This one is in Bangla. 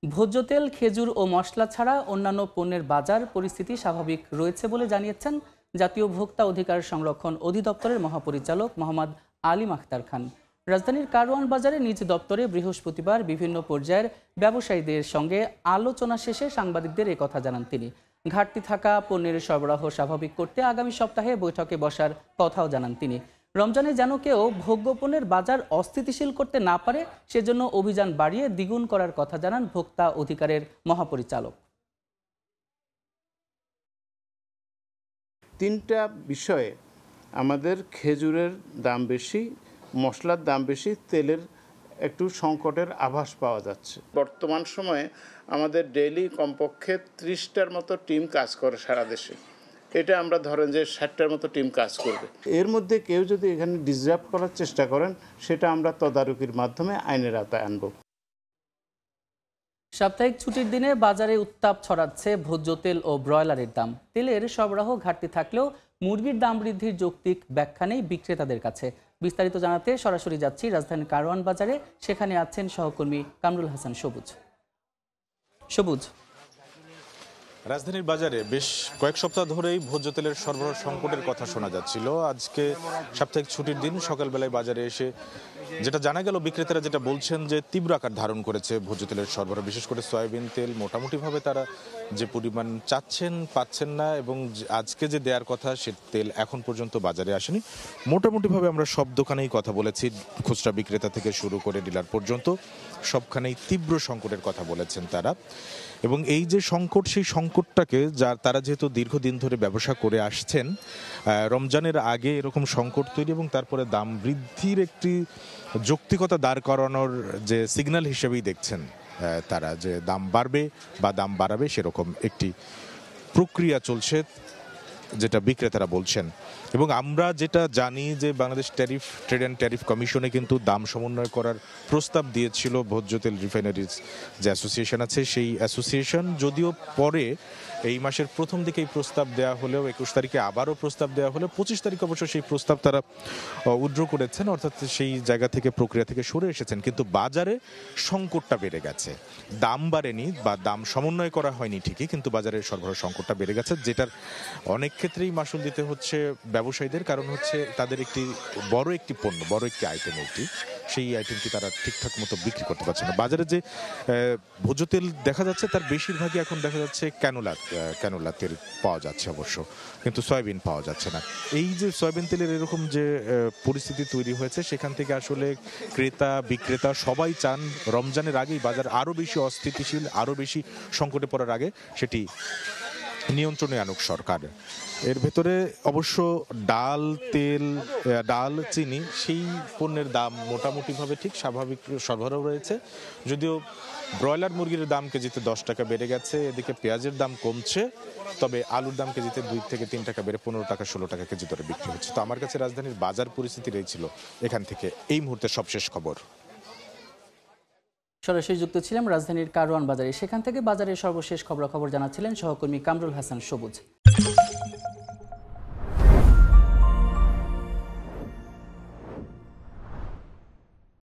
ভোজ্য তেল, খেজুর ও মশলা ছাড়া অন্যান্য পণ্যের বাজার পরিস্থিতি স্বাভাবিক রয়েছে বলে জানিয়েছেন জাতীয় ভোক্তা অধিকার সংরক্ষণ অধিদপ্তরের মহাপরিচালক মোহাম্মদ আলিম আখতার খান। রাজধানীর কারওয়ান বাজারে নিজ দপ্তরে বৃহস্পতিবার বিভিন্ন পর্যায়ের ব্যবসায়ীদের সঙ্গে আলোচনা শেষে সাংবাদিকদের একথা জানান তিনি। ঘাটতি থাকা পণ্যের সরবরাহ স্বাভাবিক করতে আগামী সপ্তাহে বৈঠকে বসার কথাও জানান তিনি। রমজানে যেন কেউ ভোগ্যপণ্যের বাজার অস্থিতিশীল করতে না পারে সেজন্য অভিযান বাড়িয়ে দ্বিগুণ করার কথা জানান ভোক্তা অধিকারের মহাপরিচালক। তিনটা বিষয়ে আমাদের খেজুরের দাম বেশি, মশলার দাম বেশি, তেলের একটু সংকটের আভাস পাওয়া যাচ্ছে। বর্তমান সময়ে আমাদের ডেইলি কমপক্ষে 30টার মতো টিম কাজ করে সারা দেশে। এটা আমরা ধরেন যে 60টার মতো টিম কাজ করবে। এর মধ্যে কেউ যদি এখানে ডিসরাপ্ট করার চেষ্টা করেন সেটা আমরা তদারকির মাধ্যমে আইনের আওতায় আনব। সাপ্তাহিক ছুটির দিনে বাজারে উত্তাপ ছড়াচ্ছে ভোজ্য তেল ও ব্রয়লারের দাম। তেলের সরবরাহ ঘাটতি থাকলেও মুরগির দাম বৃদ্ধির যৌক্তিক ব্যাখ্যা নেই বিক্রেতাদের কাছে। বিস্তারিত জানাতে সরাসরি যাচ্ছি রাজধানীর কারওয়ান বাজারে। সেখানে আছেন সহকর্মী কামরুল হাসান সবুজ। সবুজ, রাজধানীর বাজারে বেশ কয়েক সপ্তাহ ধরেই ভোজ্য তেলের সরবরাহ সংকটের কথা শোনা যাচ্ছিল। আজকে সাপ্তাহিক ছুটির দিন সকালবেলায় বাজারে এসে যেটা জানা গেল, বিক্রেতারা যেটা বলছেন যে তীব্র আকার ধারণ করেছে ভোজ্য তেলের সরবরাহ। বিশেষ করে সয়াবিন তেল মোটামুটিভাবে তারা যে পরিমাণ চাচ্ছেন পাচ্ছেন না, এবং আজকে যে দেওয়ার কথা সে তেল এখন পর্যন্ত বাজারে আসেনি। মোটামুটিভাবে আমরা সব দোকানেই কথা বলেছি, খুচরা বিক্রেতা থেকে শুরু করে ডিলার পর্যন্ত সবখানেই তীব্র সংকটের কথা বলেছেন তারা। এবং এই যে সংকট, সেই সংকটটাকে তারা যেহেতু দীর্ঘদিন ধরে ব্যবসা করে আসছেন, রমজানের আগে এরকম সংকট তৈরি এবং তারপরে দাম বৃদ্ধির একটি যৌক্তিকতা দাঁড় করানোর যে সিগন্যাল হিসেবেই দেখছেন তারা, যে দাম বাড়বে বা দাম বাড়াবে সেরকম একটি প্রক্রিয়া চলছে, যেটা বিক্রেতারা বলছেন। এবং আমরা যেটা জানি যে বাংলাদেশ ট্রেড অ্যান্ড ট্যারিফ কমিশনে কিন্তু দাম সমন্বয় করার প্রস্তাব দিয়েছিল ভোজ্য তেল রিফাইনারিজ যে অ্যাসোসিয়েশন আছে, সেই অ্যাসোসিয়েশন যদিও পরে এই মাসের প্রথম দিকে এই প্রস্তাব দেওয়া হলেও 21 তারিখে আবারও প্রস্তাব দেওয়া হলেও 25 তারিখে অবশ্য সেই প্রস্তাব তারা উইথড্র করেছেন, অর্থাৎ সেই জায়গা থেকে প্রক্রিয়া থেকে সরে এসেছেন। কিন্তু বাজারে সংকটটা বেড়ে গেছে, দাম বাড়েনি বা দাম সমন্বয় করা হয়নি ঠিকই, কিন্তু বাজারে সরবরাহ সংকটটা বেড়ে গেছে, যেটার অনেক ক্ষেত্রেই মাসুল দিতে হচ্ছে ব্যবসায়ীদের। কারণ হচ্ছে তাদের একটি বড় একটি আইটেম, সেই আইটেমটি তারা ঠিকঠাক মতো বিক্রি করতে পারছে না। বাজারে যে ভোজ্য তেল দেখা যাচ্ছে তার বেশিরভাগই এখন দেখা যাচ্ছে ক্যানোলা তেল পাওয়া যাচ্ছে অবশ্য, কিন্তু সয়াবিন পাওয়া যাচ্ছে না। এই যে সয়াবিন তেলের এরকম যে পরিস্থিতি তৈরি হয়েছে, সেখান থেকে আসলে ক্রেতা বিক্রেতা সবাই চান রমজানের আগেই বাজার আরও বেশি অস্থিতিশীল, আরও বেশি সংকটে পড়ার আগে সেটি নিয়ন্ত্রণে আনুক সরকার। এর ভেতরে অবশ্য ডাল, চিনি, সেই পণ্যের দাম মোটামুটিভাবে ঠিক স্বাভাবিক সরবরাহ রয়েছে। যদিও ব্রয়লার মুরগির দাম কেজিতে 10 টাকা বেড়ে গেছে, এদিকে পেঁয়াজের দাম কমছে, তবে আলুর দাম কেজিতে 2 থেকে 3 টাকা বেড়ে 15 টাকা 16 টাকা কেজি দরে বিক্রি হচ্ছে। তো আমার কাছে রাজধানীর বাজার পরিস্থিতি রয়েছিল এখান থেকে এই মুহূর্তে সবশেষ খবর। সরাসরি যুক্ত ছিলাম রাজধানীর কারওয়ান বাজারে। সেখান থেকে বাজারের সর্বশেষ খবরাখবর জানাচ্ছিলেন সহকর্মী কামরুল হাসান সবুজ।